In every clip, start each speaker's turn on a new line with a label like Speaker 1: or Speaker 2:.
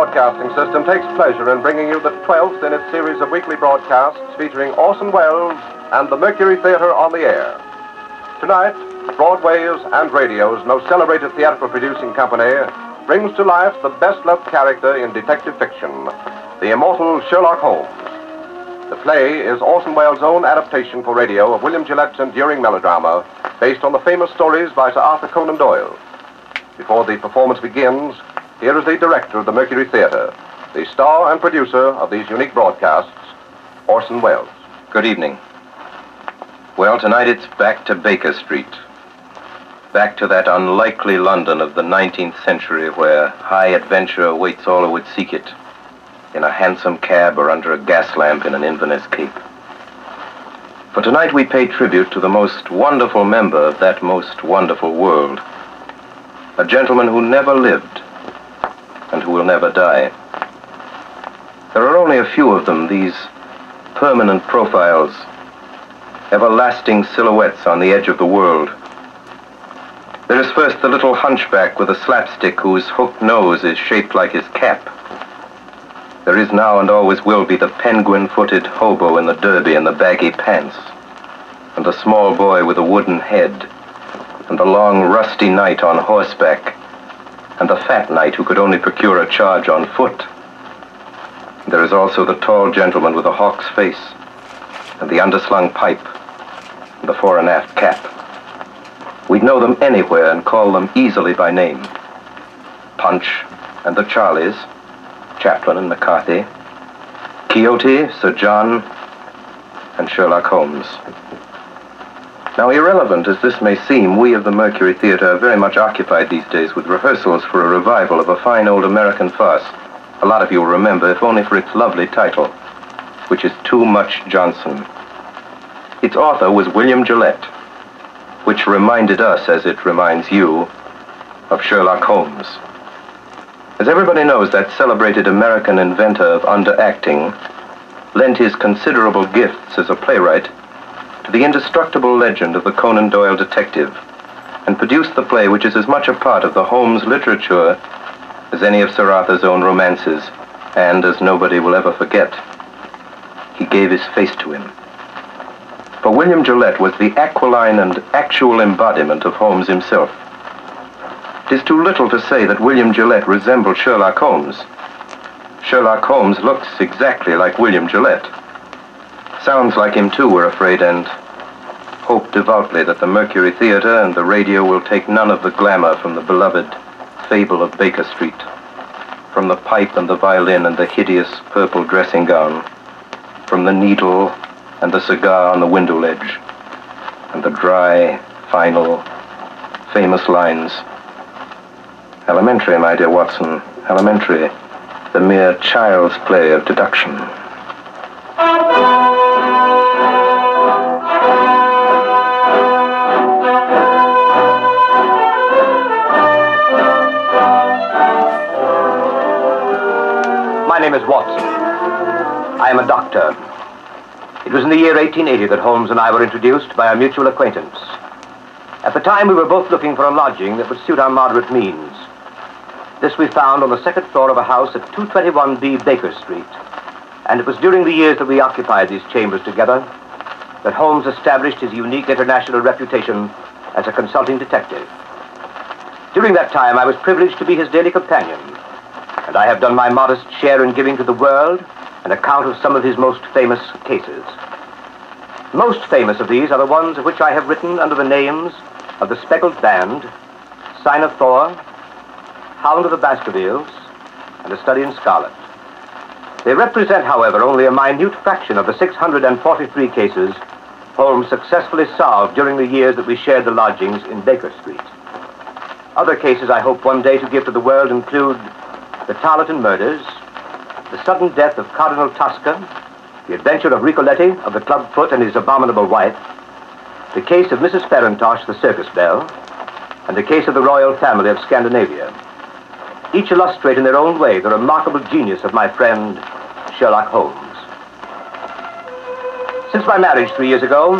Speaker 1: Broadcasting System takes pleasure in bringing you the 12th in its series of weekly broadcasts featuring Orson Welles and the Mercury Theater on the air. Tonight, Broadway's and radio's most celebrated theatrical producing company brings to life the best-loved character in detective fiction, the immortal Sherlock Holmes. The play is Orson Welles' own adaptation for radio of William Gillette's enduring melodrama based on the famous stories by Sir Arthur Conan Doyle. Before the performance begins, here is the director of the Mercury Theater, the star and producer of these unique broadcasts, Orson Welles.
Speaker 2: Good evening. Well, tonight it's back to Baker Street. Back to that unlikely London of the 19th century where high adventure awaits all who would seek it, in a hansom cab or under a gas lamp in an Inverness cape. For tonight we pay tribute to the most wonderful member of that most wonderful world, a gentleman who never lived and who will never die. There are only a few of them, these permanent profiles, everlasting silhouettes on the edge of the world. There is first the little hunchback with a slapstick whose hooked nose is shaped like his cap. There is now and always will be the penguin-footed hobo in the derby and the baggy pants, and the small boy with a wooden head, and the long rusty knight on horseback, and the fat knight who could only procure a charge on foot. There is also the tall gentleman with a hawk's face, and the underslung pipe, and the fore and aft cap. We'd know them anywhere and call them easily by name. Punch and the Charlies, Chaplin and McCarthy, Quixote, Sir John, and Sherlock Holmes. Now, irrelevant as this may seem, we of the Mercury Theater are very much occupied these days with rehearsals for a revival of a fine old American farce. A lot of you will remember, if only for its lovely title, which is Too Much Johnson. Its author was William Gillette, which reminded us, as it reminds you, of Sherlock Holmes. As everybody knows, that celebrated American inventor of underacting lent his considerable gifts as a playwright to the indestructible legend of the Conan Doyle detective, and produced the play which is as much a part of the Holmes literature as any of Sir Arthur's own romances, and as nobody will ever forget. He gave his face to him. For William Gillette was the aquiline and actual embodiment of Holmes himself. It is too little to say that William Gillette resembled Sherlock Holmes. Sherlock Holmes looks exactly like William Gillette. Sounds like him too, we're afraid, and hope devoutly that the Mercury Theater and the radio will take none of the glamour from the beloved fable of Baker Street, from the pipe and the violin and the hideous purple dressing gown, from the needle and the cigar on the window ledge, and the dry, final, famous lines. Elementary, my dear Watson, elementary, the mere child's play of deduction.
Speaker 3: My name is Watson. I am a doctor. It was in the year 1880 that Holmes and I were introduced by a mutual acquaintance. At the time, we were both looking for a lodging that would suit our moderate means. This we found on the second floor of a house at 221B Baker Street, and it was during the years that we occupied these chambers together that Holmes established his unique international reputation as a consulting detective. During that time, I was privileged to be his daily companion, and I have done my modest share in giving to the world an account of some of his most famous cases. Most famous of these are the ones of which I have written under the names of The Speckled Band, Sign of Thor, Hound of the Baskervilles, and A Study in Scarlet. They represent, however, only a minute fraction of the 643 cases Holmes successfully solved during the years that we shared the lodgings in Baker Street. Other cases I hope one day to give to the world include the Tarleton murders, the sudden death of Cardinal Tosca, the adventure of Ricoletti of the Clubfoot and his abominable wife, the case of Mrs. Farintosh, the circus belle, and the case of the royal family of Scandinavia. Each illustrate in their own way the remarkable genius of my friend Sherlock Holmes. Since my marriage 3 years ago,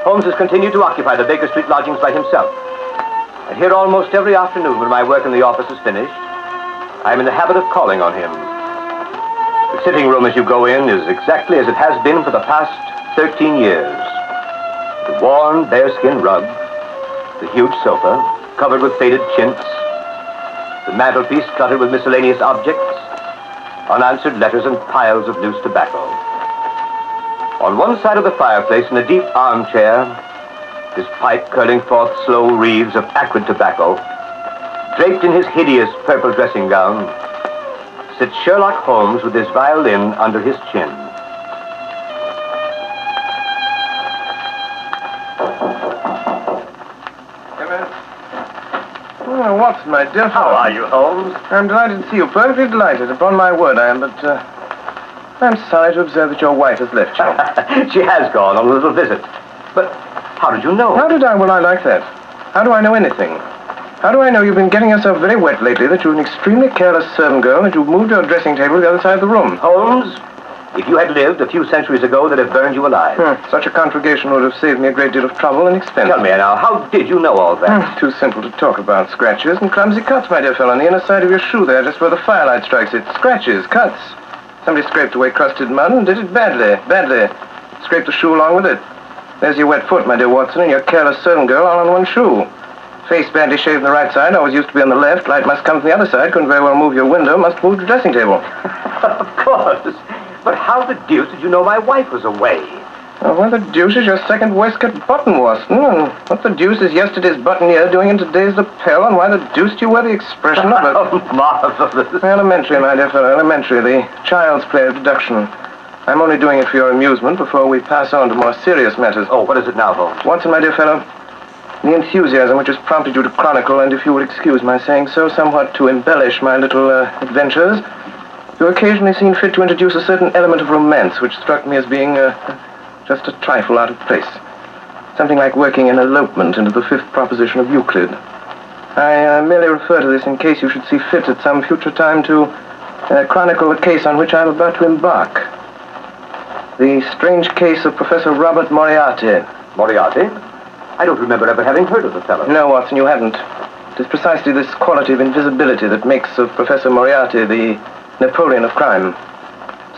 Speaker 3: Holmes has continued to occupy the Baker Street lodgings by himself. And here almost every afternoon when my work in the office is finished, I'm in the habit of calling on him. The sitting room as you go in is exactly as it has been for the past 13 years. The worn bearskin rug, the huge sofa, covered with faded chintz, the mantelpiece cluttered with miscellaneous objects, unanswered letters and piles of loose tobacco. On one side of the fireplace, in a deep armchair, his pipe curling forth slow wreaths of acrid tobacco, draped in his hideous purple dressing gown, sits Sherlock Holmes with his violin under his chin.
Speaker 1: Oh, Watson, my dear
Speaker 3: How
Speaker 1: fellow.
Speaker 3: are you, Holmes?
Speaker 1: I'm delighted to see you. Perfectly delighted. Upon my word, I am, but I'm sorry to observe that your wife has left you.
Speaker 3: She has gone on a little visit. But how did you know?
Speaker 1: How did I? Well, I like that. How do I know anything? How do I know you've been getting yourself very wet lately, that you're an extremely careless servant girl, that you've moved your dressing table to the other side of the room?
Speaker 3: Holmes, if you had lived a few centuries ago, they'd have burned you alive.
Speaker 1: Such a conflagration would have saved me a great deal of trouble and expense.
Speaker 3: Tell me now, how did you know all that?
Speaker 1: Too simple to talk about. Scratches and clumsy cuts, my dear fellow, on the inner side of your shoe there, just where the firelight strikes it. Scratches, cuts. Somebody scraped away crusted mud and did it badly. Scraped the shoe along with it. There's your wet foot, my dear Watson, and your careless servant girl all on one shoe. Face badly shaved on the right side, always used to be on the left. Light must come from the other side. Couldn't very well move your window. Must move the dressing table.
Speaker 3: Of course. But how the deuce did you know my wife was away?
Speaker 1: Oh, what the deuce is your second waistcoat button, Watson? And what the deuce is yesterday's buttonniere doing in today's lapel? And why the deuce do you wear the expression of it?
Speaker 3: Oh, marvelous.
Speaker 1: Elementary, my dear fellow, elementary. The child's play of deduction. I'm only doing it for your amusement before we pass on to more serious matters.
Speaker 3: Oh, what is it now, Holmes?
Speaker 1: Watson, my dear fellow, the enthusiasm which has prompted you to chronicle, and if you would excuse my saying so, somewhat to embellish my little adventures, you occasionally seen fit to introduce a certain element of romance which struck me as being just a trifle out of place. Something like working an elopement into the fifth proposition of Euclid. I merely refer to this in case you should see fit at some future time to chronicle the case on which I am about to embark. The strange case of Professor Robert Moriarty.
Speaker 3: Moriarty? I don't remember ever having heard of the fellow.
Speaker 1: No, Watson, you haven't. It is precisely this quality of invisibility that makes of Professor Moriarty the Napoleon of crime.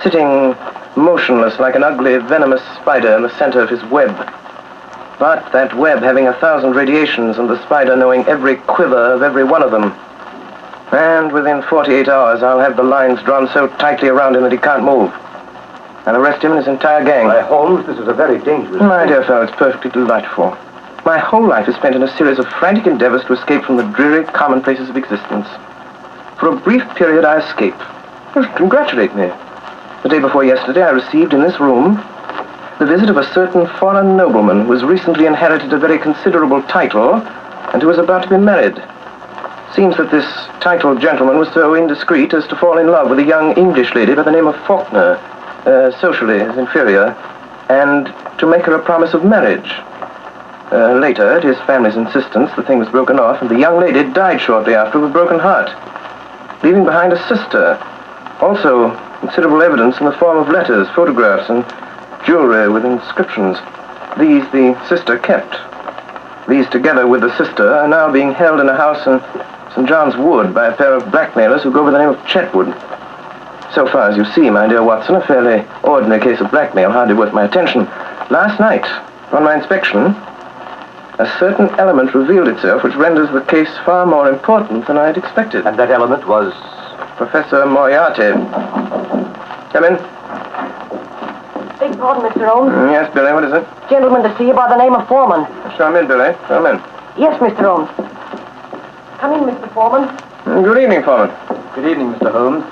Speaker 1: Sitting motionless like an ugly, venomous spider in the center of his web. But that web having 1,000 radiations and the spider knowing every quiver of every one of them. And within 48 hours, I'll have the lines drawn so tightly around him that he can't move. I'll arrest him and his entire gang.
Speaker 3: Why, Holmes, this is a very dangerous...
Speaker 1: My dear fellow, it's perfectly delightful. My whole life is spent in a series of frantic endeavors to escape from the dreary commonplaces of existence. For a brief period, I escape. Congratulate me. The day before yesterday, I received in this room the visit of a certain foreign nobleman who has recently inherited a very considerable title and who is about to be married. Seems that this titled gentleman was so indiscreet as to fall in love with a young English lady by the name of Faulkner, socially his inferior, and to make her a promise of marriage. Later, at his family's insistence, the thing was broken off, and the young lady died shortly after with a broken heart, leaving behind a sister. Also, considerable evidence in the form of letters, photographs, and jewelry with inscriptions. These the sister kept. These, together with the sister, are now being held in a house in St. John's Wood by a pair of blackmailers who go by the name of Chetwood. So far as you see, my dear Watson, a fairly ordinary case of blackmail, hardly worth my attention. Last night, on my inspection, a certain element revealed itself which renders the case far more important than I had expected.
Speaker 3: And that element was...
Speaker 1: Professor Moriarty. Come in.
Speaker 4: Beg pardon, Mr. Holmes.
Speaker 1: Yes, Billy, what is it?
Speaker 4: Gentleman to see you by the name of Foreman.
Speaker 1: Show him in, Billy. Show him in.
Speaker 4: Yes, Mr. Holmes. Come in, Mr. Foreman.
Speaker 1: Good evening, Foreman.
Speaker 3: Good evening, Mr. Holmes.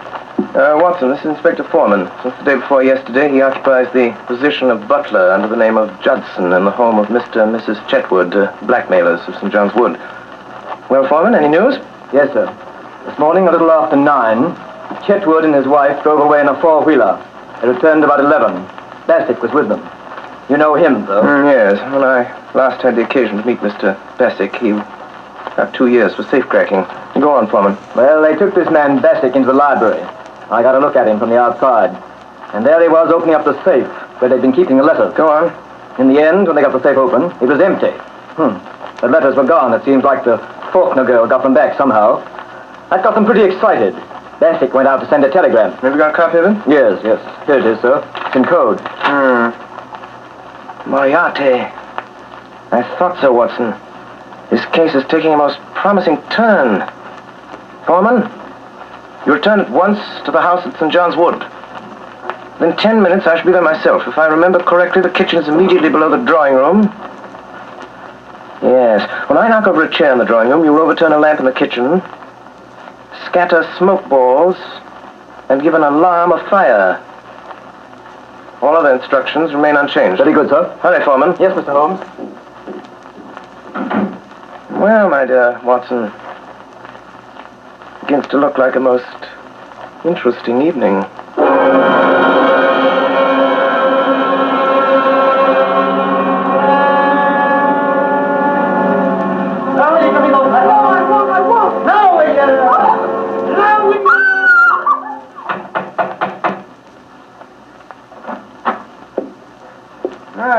Speaker 1: Watson, this is Inspector Foreman. Since the day before yesterday, he occupies the position of butler under the name of Judson in the home of Mr. and Mrs. Chetwood, blackmailers of St. John's Wood. Well, Foreman, any news?
Speaker 5: Yes, sir. This morning, a little after 9, Chetwood and his wife drove away in a four-wheeler. They returned about 11. Bassett was with them. You know him, though?
Speaker 1: Yes. When I last had the occasion to meet Mr. Bassett, he got 2 years for safecracking. Go on, Foreman.
Speaker 5: Well, they took this man Bassett into the library. I got a look at him from the outside. And there he was opening up the safe where they'd been keeping the letters.
Speaker 1: Go on.
Speaker 5: In the end, when they got the safe open, it was empty. The letters were gone. It seems like the Faulkner girl got them back somehow. That got them pretty excited. Bassett went out to send a telegram.
Speaker 2: Have you got a copy of it?
Speaker 5: Yes. Here it is, sir. It's in code.
Speaker 2: Moriarty. I thought so, Watson. This case is taking a most promising turn. Foreman, you return at once to the house at St. John's Wood. Within 10 minutes, I shall be there myself. If I remember correctly, the kitchen is immediately below the drawing room. Yes. When I knock over a chair in the drawing room, you will overturn a lamp in the kitchen, scatter smoke balls, and give an alarm of fire. All other instructions remain unchanged.
Speaker 5: Very good, sir.
Speaker 2: Hurry, Foreman.
Speaker 5: Yes, Mr. Holmes.
Speaker 2: Well, my dear Watson, begins to look like a most interesting evening.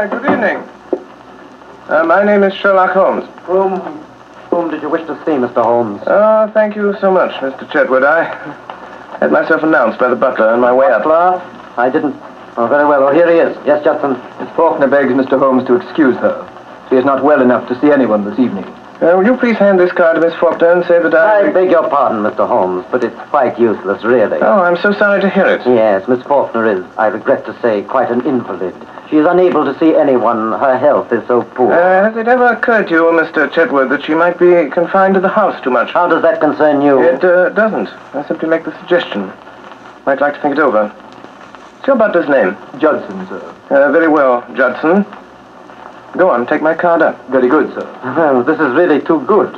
Speaker 2: Good evening. My name is Sherlock Holmes.
Speaker 3: Whom did you wish to see, Mr. Holmes?
Speaker 2: Oh, thank you so much, Mr. Chetwood. I had myself announced by the butler on my way up.
Speaker 3: Butler? I didn't. Oh, very well. Oh, here he is. Yes, Judson.
Speaker 5: Miss Faulkner begs Mr. Holmes to excuse her. She is not well enough to see anyone this evening.
Speaker 2: Will you please hand this card to Miss Faulkner and say that
Speaker 3: I beg your pardon, Mr. Holmes, but it's quite useless, really.
Speaker 2: Oh, I'm so sorry to hear it.
Speaker 3: Yes, Miss Faulkner is, I regret to say, quite an invalid. She is unable to see anyone. Her health is so poor.
Speaker 2: Has it ever occurred to you, Mr. Chetwood, that she might be confined to the house too much?
Speaker 3: How does that concern you?
Speaker 2: It doesn't. I simply make the suggestion. Might like to think it over. What's your butler's name?
Speaker 5: Judson, sir.
Speaker 2: Very well, Judson. Go on, take my card up.
Speaker 5: Very good, sir.
Speaker 3: Well, this is really too good.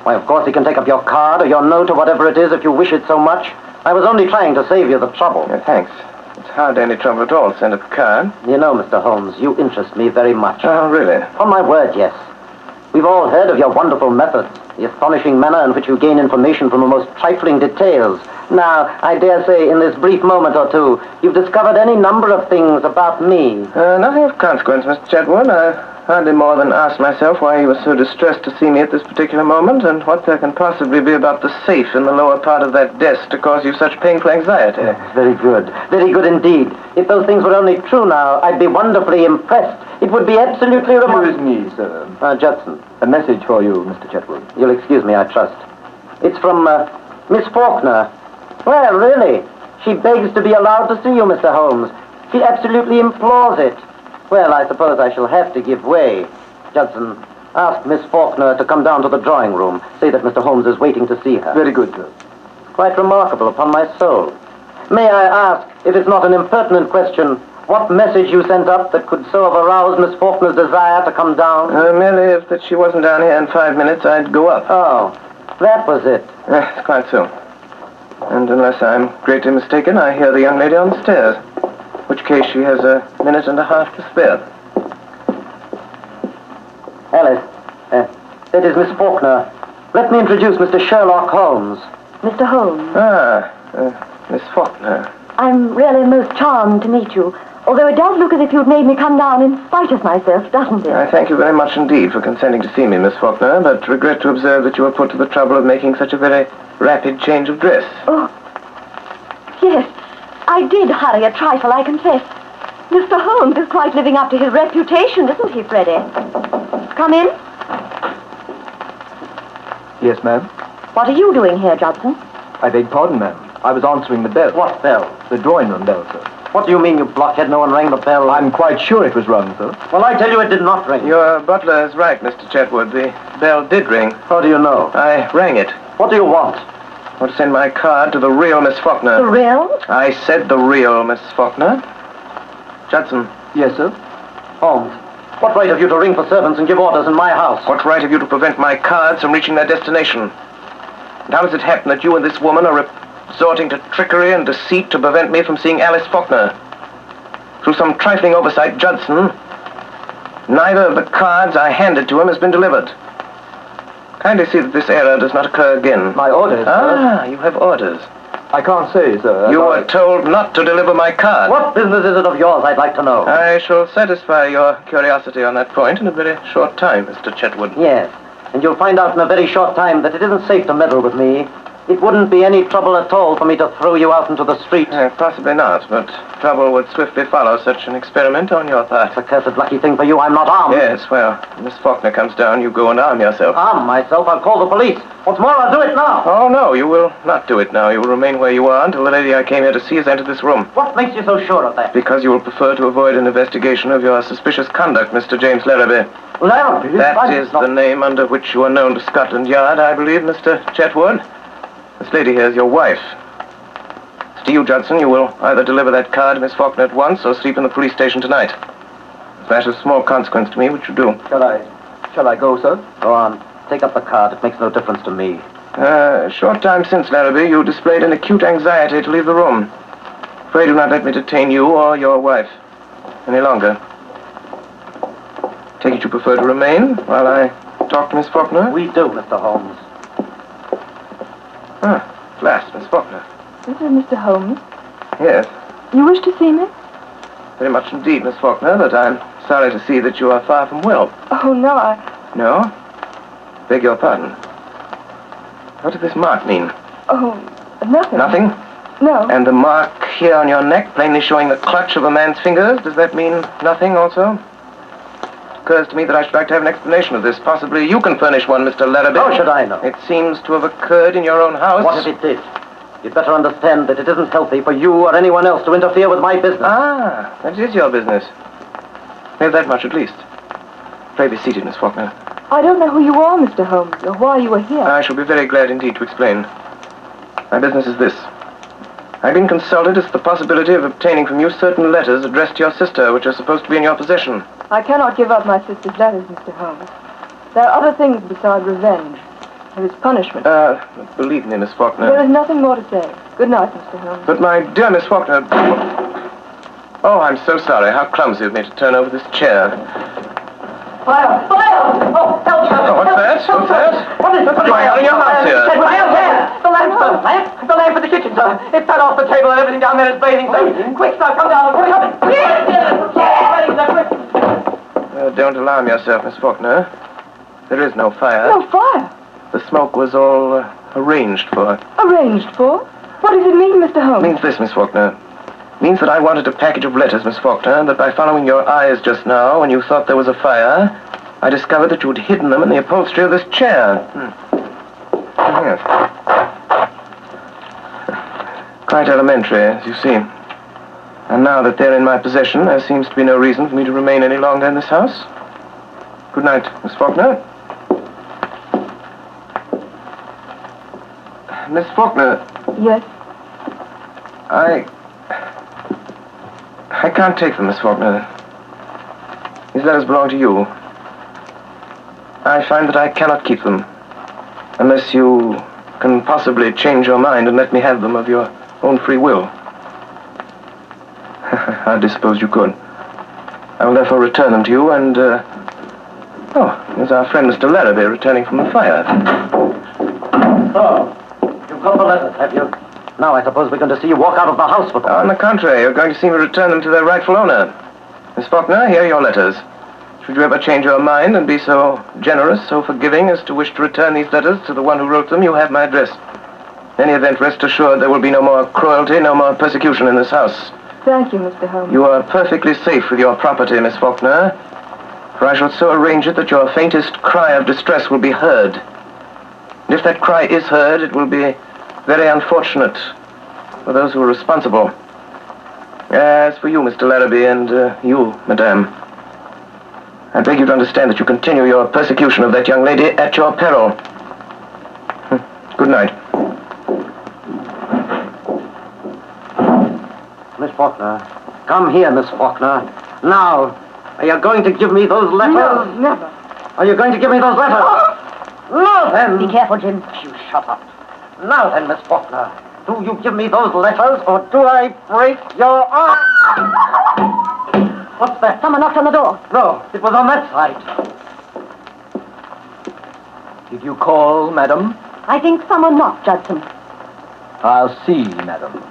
Speaker 3: Why, of course, you can take up your card or your note or whatever it is if you wish it so much. I was only trying to save you the trouble.
Speaker 2: Thanks. It's hardly any trouble at all to send up a card.
Speaker 3: You know, Mr. Holmes, you interest me very much.
Speaker 2: Oh, really?
Speaker 3: On my word, yes. We've all heard of your wonderful methods, the astonishing manner in which you gain information from the most trifling details. Now, I dare say in this brief moment or two, you've discovered any number of things about me.
Speaker 2: Nothing of consequence, Mr. Chetwood. I hardly more than asked myself why you were so distressed to see me at this particular moment, and what there can possibly be about the safe in the lower part of that desk to cause you such painful anxiety.
Speaker 3: Very good. Very good indeed. If those things were only true now, I'd be wonderfully impressed. It would be absolutely remarkable.
Speaker 5: Excuse me, sir.
Speaker 3: Judson.
Speaker 5: A message for you, Mr. Chetwood.
Speaker 3: You'll excuse me, I trust. It's from, Miss Faulkner. Well, really, she begs to be allowed to see you, Mr. Holmes. She absolutely implores it. Well, I suppose I shall have to give way. Judson, ask Miss Faulkner to come down to the drawing room. Say that Mr. Holmes is waiting to see her.
Speaker 5: Very good, sir.
Speaker 3: Quite remarkable, upon my soul. May I ask, if it's not an impertinent question, what message you sent up that could so have aroused Miss Faulkner's desire to come down?
Speaker 2: Merely if that she wasn't down here in 5 minutes, I'd go up.
Speaker 3: Oh, that was it.
Speaker 2: Yes, quite so. And unless I'm greatly mistaken, I hear the young lady on the stairs. In which case she has a minute and a half to spare.
Speaker 3: Alice, that is Miss Faulkner. Let me introduce Mr. Sherlock Holmes.
Speaker 4: Mr. Holmes,
Speaker 2: Miss Faulkner.
Speaker 4: I'm really most charmed to meet you. Although it does look as if you'd made me come down in spite of myself, doesn't it?
Speaker 2: I thank you very much indeed for consenting to see me, Miss Faulkner, but regret to observe that you were put to the trouble of making such a very rapid change of dress.
Speaker 4: Oh, yes. I did hurry a trifle, I confess. Mr. Holmes is quite living up to his reputation, isn't he, Freddie? Come in.
Speaker 5: Yes, ma'am.
Speaker 4: What are you doing here, Judson?
Speaker 5: I beg pardon, ma'am. I was answering the bell.
Speaker 3: What bell?
Speaker 5: The drawing room bell, sir.
Speaker 3: What do you mean, you blockhead? No one rang the bell?
Speaker 5: I'm quite sure it was rung, sir.
Speaker 3: Well, I tell you it did not ring.
Speaker 2: Your butler is right, Mr. Chetwood. The bell did ring.
Speaker 3: How do you know?
Speaker 2: I rang it.
Speaker 3: What do you want?
Speaker 2: I want to send my card to the real Miss Faulkner.
Speaker 4: The real?
Speaker 2: I said the real Miss Faulkner. Judson.
Speaker 5: Yes, sir.
Speaker 3: Holmes, what right have you to ring for servants and give orders in my house?
Speaker 2: What right have you to prevent my cards from reaching their destination? And how does it happen that you and this woman are resorting to trickery and deceit to prevent me from seeing Alice Faulkner? Through some trifling oversight, Judson, neither of the cards I handed to him has been delivered. Kindly see that this error does not occur again.
Speaker 5: My orders, sir?
Speaker 2: You have orders.
Speaker 5: I can't say, sir.
Speaker 2: You were told not to deliver my card.
Speaker 3: What business is it of yours, I'd like to know?
Speaker 2: I shall satisfy your curiosity on that point in a very short time, Mr. Chetwood.
Speaker 3: Yes, and you'll find out in a very short time that it isn't safe to meddle with me. It wouldn't be any trouble at all for me to throw you out into the street.
Speaker 2: Possibly not, but trouble would swiftly follow such an experiment on your part.
Speaker 3: It's a cursed lucky thing for you I'm not armed.
Speaker 2: Yes, well, Miss Faulkner comes down, you go and arm yourself.
Speaker 3: Arm myself? I'll call the police. What's more, I'll do it now.
Speaker 2: Oh, no, you will not do it now. You will remain where you are until the lady I came here to see has entered this room.
Speaker 3: What makes you so sure of that?
Speaker 2: Because you will prefer to avoid an investigation of your suspicious conduct, Mr. James Larrabee.
Speaker 3: Larrabee?
Speaker 2: That is the name under which you are known to Scotland Yard, I believe, Mr. Chetwood. This lady here is your wife. It's to you, Judson. You will either deliver that card to Miss Faulkner at once or sleep in the police station tonight. It's a matter of small consequence to me, which you do.
Speaker 5: Shall I go, sir?
Speaker 3: Go on. Take up the card. It makes no difference to me.
Speaker 2: A short time since, Larrabee, you displayed an acute anxiety to leave the room. Pray do not let me detain you or your wife any longer. Take it you prefer to remain while I talk to Miss Faulkner?
Speaker 3: We do, Mr. Holmes.
Speaker 2: Ah, at last, Miss Faulkner.
Speaker 4: This is Mr. Holmes.
Speaker 2: Yes,
Speaker 4: You wish to see me?
Speaker 2: very much indeed, Miss Faulkner, but I'm sorry to see that you are far from well.
Speaker 4: Oh, no,
Speaker 2: No? Beg your pardon. What does this mark mean?
Speaker 4: Oh, nothing.
Speaker 2: Nothing?
Speaker 4: No.
Speaker 2: And the mark here on your neck, plainly showing the clutch of a man's fingers, does that mean nothing also? It occurs to me that I should like to have an explanation of this. Possibly you can furnish one, Mr. Larrabee.
Speaker 3: How should I know?
Speaker 2: It seems to have occurred in your own house.
Speaker 3: What if it did? You'd better understand that it isn't healthy for you or anyone else to interfere with my business.
Speaker 2: Ah, that is your business. We have that much at least. Pray be seated, Miss Faulkner.
Speaker 4: I don't know who you are, Mr. Holmes, or why you are here.
Speaker 2: I shall be very glad indeed to explain. My business is this. I've been consulted as to the possibility of obtaining from you certain letters addressed to your sister, which are supposed to be in your possession.
Speaker 4: I cannot give up my sister's letters, Mr. Holmes. There are other things besides revenge. There is punishment.
Speaker 2: Believe me, Miss Faulkner.
Speaker 4: There is nothing more to say. Good night, Mr. Holmes.
Speaker 2: But my dear Miss Faulkner... Oh, I'm so sorry. How clumsy of me to turn over this chair.
Speaker 3: Fire! Fire! Oh, help!
Speaker 2: Oh, what's that? What's that?
Speaker 3: What is
Speaker 2: What's going on in your house here?
Speaker 3: Fire there! The lamp, sir! Lamp? The lamp for the kitchen, sir. It fell off the table and everything down there is blazing, sir. Quick, sir, come down. Come on.
Speaker 2: Don't alarm yourself, Miss Faulkner. There is no fire.
Speaker 4: No fire.
Speaker 2: The smoke was all arranged for.
Speaker 4: Arranged for? What does it mean, Mr. Holmes?
Speaker 2: It means this, Miss Faulkner. It means that I wanted a package of letters, Miss Faulkner, and that by following your eyes just now, when you thought there was a fire, I discovered that you had hidden them in the upholstery of this chair. Yes. Quite elementary, as you see. And now that they're in my possession, there seems to be no reason for me to remain any longer in this house. Good night, Miss Faulkner. Miss Faulkner.
Speaker 4: Yes.
Speaker 2: I can't take them, Miss Faulkner. These letters belong to you. I find that I cannot keep them unless you can possibly change your mind and let me have them of your own free will. I do suppose you could. I will therefore return them to you and, there's our friend Mr. Larrabee returning from the fire.
Speaker 3: So, you've got the letters, have you? Now I suppose we're going to see you walk out of the house with them.
Speaker 2: On the contrary, you're going to see me return them to their rightful owner. Miss Faulkner, here are your letters. Should you ever change your mind and be so generous, so forgiving as to wish to return these letters to the one who wrote them, you have my address. In any event, rest assured there will be no more cruelty, no more persecution in this house.
Speaker 4: Thank you, Mr. Holmes.
Speaker 2: You are perfectly safe with your property, Miss Faulkner, for I shall so arrange it that your faintest cry of distress will be heard. And if that cry is heard, it will be very unfortunate for those who are responsible. As for you, Mr. Larrabee, and you, Madame, I beg you to understand that you continue your persecution of that young lady at your peril. Good night.
Speaker 3: Miss Faulkner. Come here, Miss Faulkner. Now, are you going to give me those letters?
Speaker 4: No, never.
Speaker 3: Are you going to give me those letters? No, then.
Speaker 4: Be careful, Jim.
Speaker 3: You shut up. Now then, Miss Faulkner, do you give me those letters or do I break your arm? What's that?
Speaker 4: Someone knocked on the door.
Speaker 3: No, it was on that side.
Speaker 5: Did you call, madam?
Speaker 4: I think someone knocked, Judson.
Speaker 5: I'll see, madam.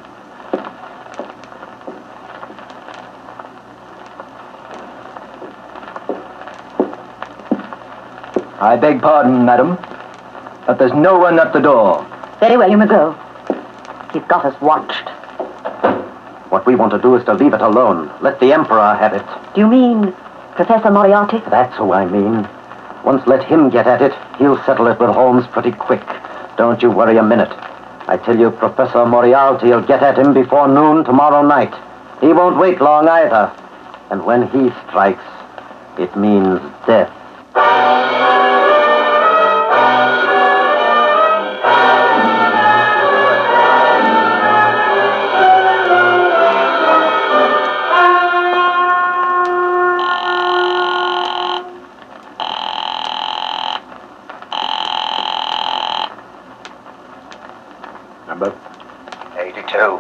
Speaker 5: I beg pardon, madam, but there's no one at the door.
Speaker 4: Very well, you may go. He's got us watched.
Speaker 3: What we want to do is to leave it alone. Let the Emperor have it.
Speaker 4: Do you mean Professor Moriarty?
Speaker 3: That's who I mean. Once let him get at it, he'll settle it with Holmes pretty quick. Don't you worry a minute. I tell you, Professor Moriarty will get at him before noon tomorrow night. He won't wait long either. And when he strikes, it means death.
Speaker 2: Number?
Speaker 6: 82.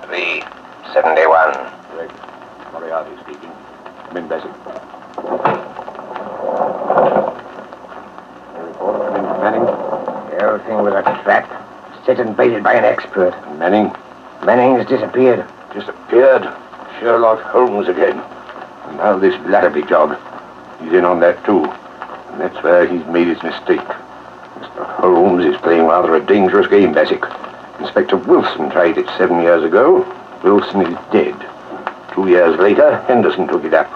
Speaker 6: 371.
Speaker 2: Correct. Moriarty speaking. Come in, Bessie. Any report? Come in, Manning.
Speaker 6: The whole thing was a trap, set and baited by an expert.
Speaker 2: And Manning?
Speaker 6: Manning has disappeared.
Speaker 2: Disappeared. Sherlock Holmes again. And now this Larrabee job. He's in on that too. And that's where he's made his mistake. Mr. Holmes is playing rather a dangerous game, Bassett. Inspector Wilson tried it 7 years ago. Wilson is dead. 2 years later, Henderson took it up.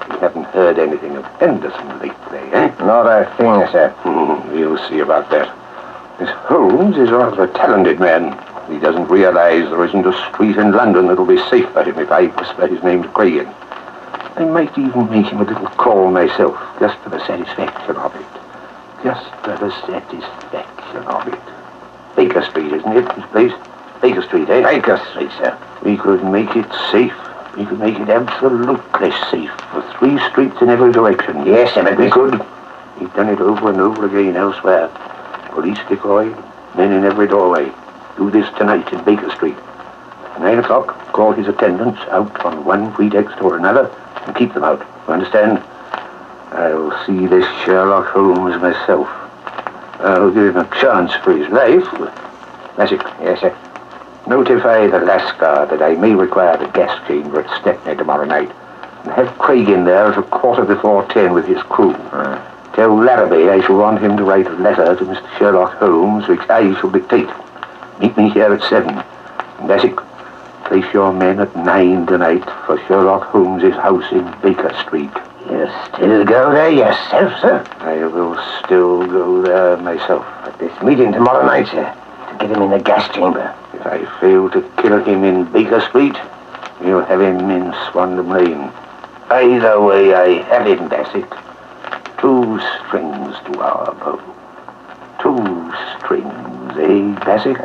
Speaker 2: We haven't heard anything of Henderson lately, eh?
Speaker 6: Not a thing, sir.
Speaker 2: We'll see about that. This Holmes is rather a talented man. He doesn't realize there isn't a street in London that'll be safe for him if I whisper his name to Craig. I might even make him a little call myself, just for the satisfaction of it. Just for the satisfaction of it. Baker Street, isn't it, this place? Baker Street, eh?
Speaker 6: Baker Street, sir.
Speaker 2: We could make it safe. We could make it absolutely safe for 3 streets in every direction.
Speaker 6: Yes, sir, but
Speaker 2: we could. We've done it over and over again elsewhere. Police decoy, men in every doorway. Do this tonight in Baker Street. 9 o'clock, call his attendants out on one pretext or another and keep them out. You understand? I'll see this Sherlock Holmes myself. I'll give him a chance for his life. That's it.
Speaker 6: Yes, sir.
Speaker 2: Notify the Lascar that I may require the gas chamber at Stepney tomorrow night. And have Craig in there at 10:15 with his crew. Tell Larrabee I shall want him to write a letter to Mr. Sherlock Holmes, which I shall dictate. Meet me here at 7. And that's it. Place your men at 9 tonight for Sherlock Holmes' house in Baker Street.
Speaker 6: You still go there yourself, sir?
Speaker 2: I will still go there myself.
Speaker 6: At this meeting tomorrow night, sir, to get him in the gas chamber.
Speaker 2: If I fail to kill him in Baker Street, you'll have him in Swandam Lane. Either way, I have him, Bassett. 2 strings to our bow. 2 strings, eh, Bassett?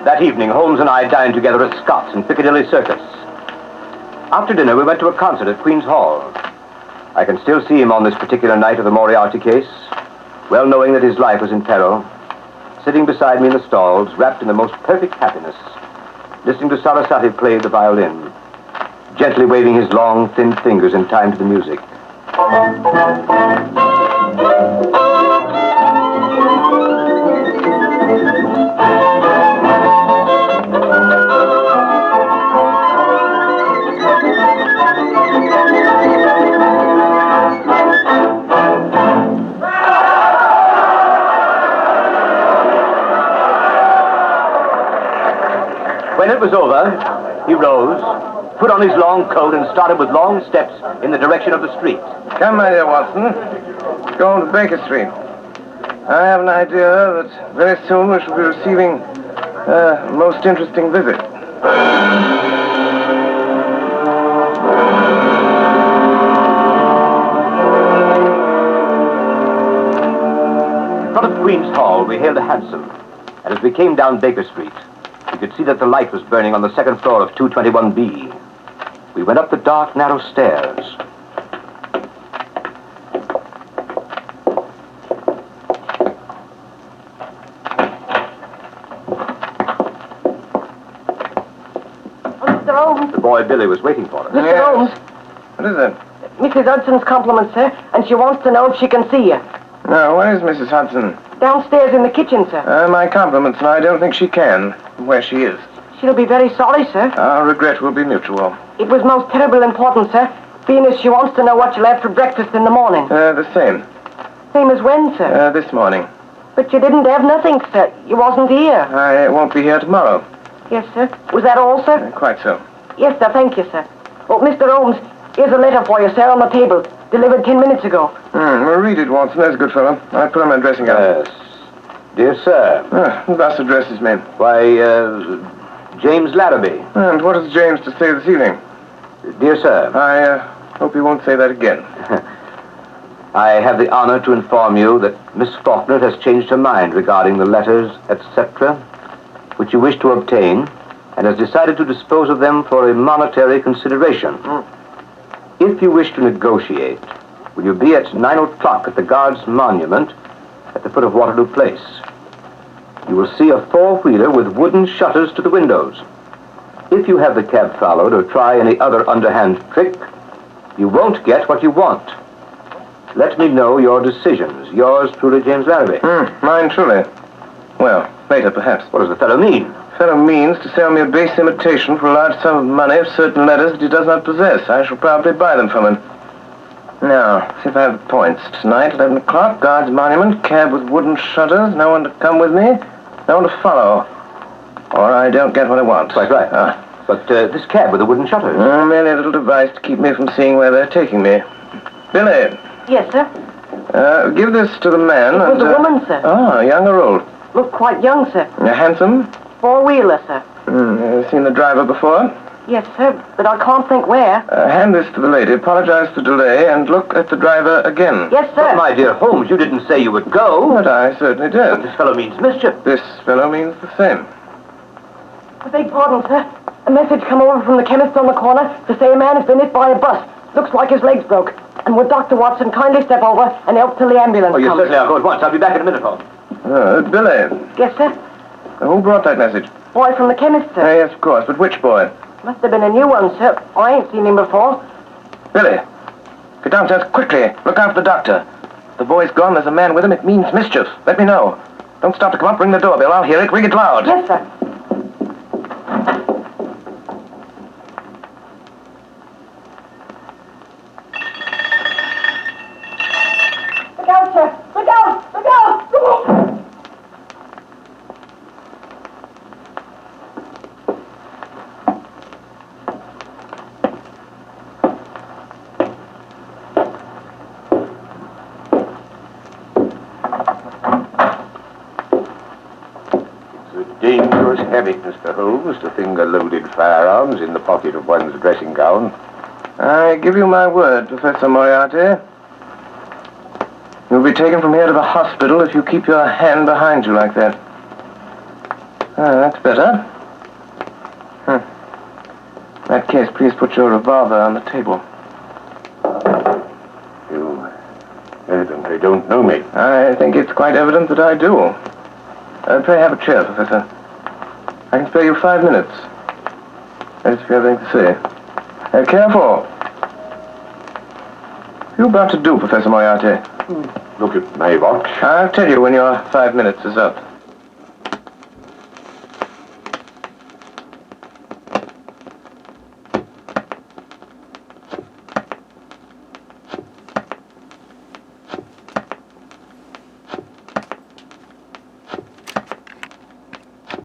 Speaker 3: That evening, Holmes and I dined together at Scott's in Piccadilly Circus. After dinner, we went to a concert at Queen's Hall. I can still see him on this particular night of the Moriarty case, well knowing that his life was in peril, sitting beside me in the stalls, wrapped in the most perfect happiness, listening to Sarasate play the violin, gently waving his long, thin fingers in time to the music. When it was over, he rose, put on his long coat, and started with long steps in the direction of the street.
Speaker 7: Come, my dear Watson. Go on to Baker Street. I have an idea that very soon we shall be receiving a most interesting visit.
Speaker 3: In front of Queen's Hall, we hailed a hansom, and as we came down Baker Street, we could see that the light was burning on the 2nd floor of 221B. We went up the dark, narrow stairs.
Speaker 4: Mr. Holmes.
Speaker 3: The boy Billy was waiting for us.
Speaker 4: Mr. Holmes.
Speaker 7: What is it?
Speaker 4: Mrs. Hudson's compliments, sir, and she wants to know if she can see you.
Speaker 7: No, where is Mrs. Hudson?
Speaker 4: Downstairs in the kitchen, sir.
Speaker 7: My compliments, and I don't think she can, from where she is.
Speaker 8: She'll be very sorry, sir.
Speaker 7: Our regret will be mutual.
Speaker 8: It was most terrible important, sir. Being as she wants to know what you'll have for breakfast in the morning.
Speaker 7: The same.
Speaker 8: Same as when, sir?
Speaker 7: This morning.
Speaker 8: But you didn't have nothing, sir. You wasn't here.
Speaker 7: I won't be here tomorrow.
Speaker 8: Yes, sir. Was that all, sir?
Speaker 7: Quite so.
Speaker 8: Yes, sir. Thank you, sir. Oh, Mr. Holmes, here's a letter for you, sir, on the table. Delivered 10 minutes ago.
Speaker 7: Well, read it, Watson. There's a good fellow. I put on my dressing gown.
Speaker 3: Yes. Dear sir.
Speaker 7: The bus addresses me.
Speaker 3: Why, James Larrabee.
Speaker 7: And what has James to say this evening?
Speaker 3: Dear sir.
Speaker 7: I hope he won't say that again.
Speaker 3: I have the honor to inform you that Miss Faulkner has changed her mind regarding the letters, etc., which you wish to obtain, and has decided to dispose of them for a monetary consideration. If you wish to negotiate, will you be at 9 o'clock at the Guards' Monument at the foot of Waterloo Place? You will see a four-wheeler with wooden shutters to the windows. If you have the cab followed or try any other underhand trick, you won't get what you want. Let me know your decisions. Yours truly, James Larrabee.
Speaker 7: Mine truly. Well, later perhaps.
Speaker 3: What does the fellow mean?
Speaker 7: Fellow means to sell me a base imitation for a large sum of money of certain letters that he does not possess. I shall probably buy them from him. Now, see if I have the points. Tonight, 11 o'clock, Guards Monument, cab with wooden shutters, no one to come with me, no one to follow. Or I don't get what I want.
Speaker 3: Quite right. But this cab with the wooden shutters?
Speaker 7: Merely a little device to keep me from seeing where they're taking me. Billy.
Speaker 8: Yes, sir.
Speaker 7: Give this to the man.
Speaker 8: It was a woman, sir.
Speaker 7: Young or old?
Speaker 8: Looked quite young, sir.
Speaker 7: Handsome?
Speaker 8: Four-wheeler, sir.
Speaker 7: Seen the driver before?
Speaker 8: Yes, sir, but I can't think where.
Speaker 7: Hand this to the lady, apologize for the delay, and look at the driver again.
Speaker 8: Yes, sir.
Speaker 3: But, my dear Holmes, you didn't say you would go.
Speaker 7: But I certainly
Speaker 3: But
Speaker 7: did.
Speaker 3: this fellow means mischief.
Speaker 7: This fellow means the same.
Speaker 8: I beg pardon, sir. A message come over from the chemist on the corner to say a man has been hit by a bus. Looks like his legs broke. And would Dr. Watson kindly step over and help till the ambulance
Speaker 3: Oh, you
Speaker 8: comes?
Speaker 3: certainly are. Go at once. I'll be back in a minute, Holmes.
Speaker 7: Billy,
Speaker 8: Yes, sir.
Speaker 7: who brought that message?
Speaker 8: Boy from the chemist, sir.
Speaker 7: Yes, of course, but which boy?
Speaker 8: Must have been a new one, sir. I ain't seen him before.
Speaker 7: Billy, get downstairs quickly. Look out for the doctor. The boy's gone. There's a man with him. It means mischief. Let me know. Don't stop to come up. Ring the doorbell. I'll hear it. Ring it loud.
Speaker 8: Yes, sir. Look out, sir. Look out. Look out.
Speaker 6: Dangerous habit, Mr. Holmes, to finger loaded firearms in the pocket of one's dressing gown.
Speaker 7: I give you my word, Professor Moriarty. You'll be taken from here to the hospital if you keep your hand behind you like that. That's better. In that case, please put your revolver on the table.
Speaker 6: You evidently don't know me.
Speaker 7: I think it's quite evident that I do. Pray have a chair, Professor. I can spare you 5 minutes. If you have anything to say. Careful. What are you about to do, Professor Moriarty?
Speaker 6: Look at my watch.
Speaker 7: I'll tell you when your 5 minutes is up.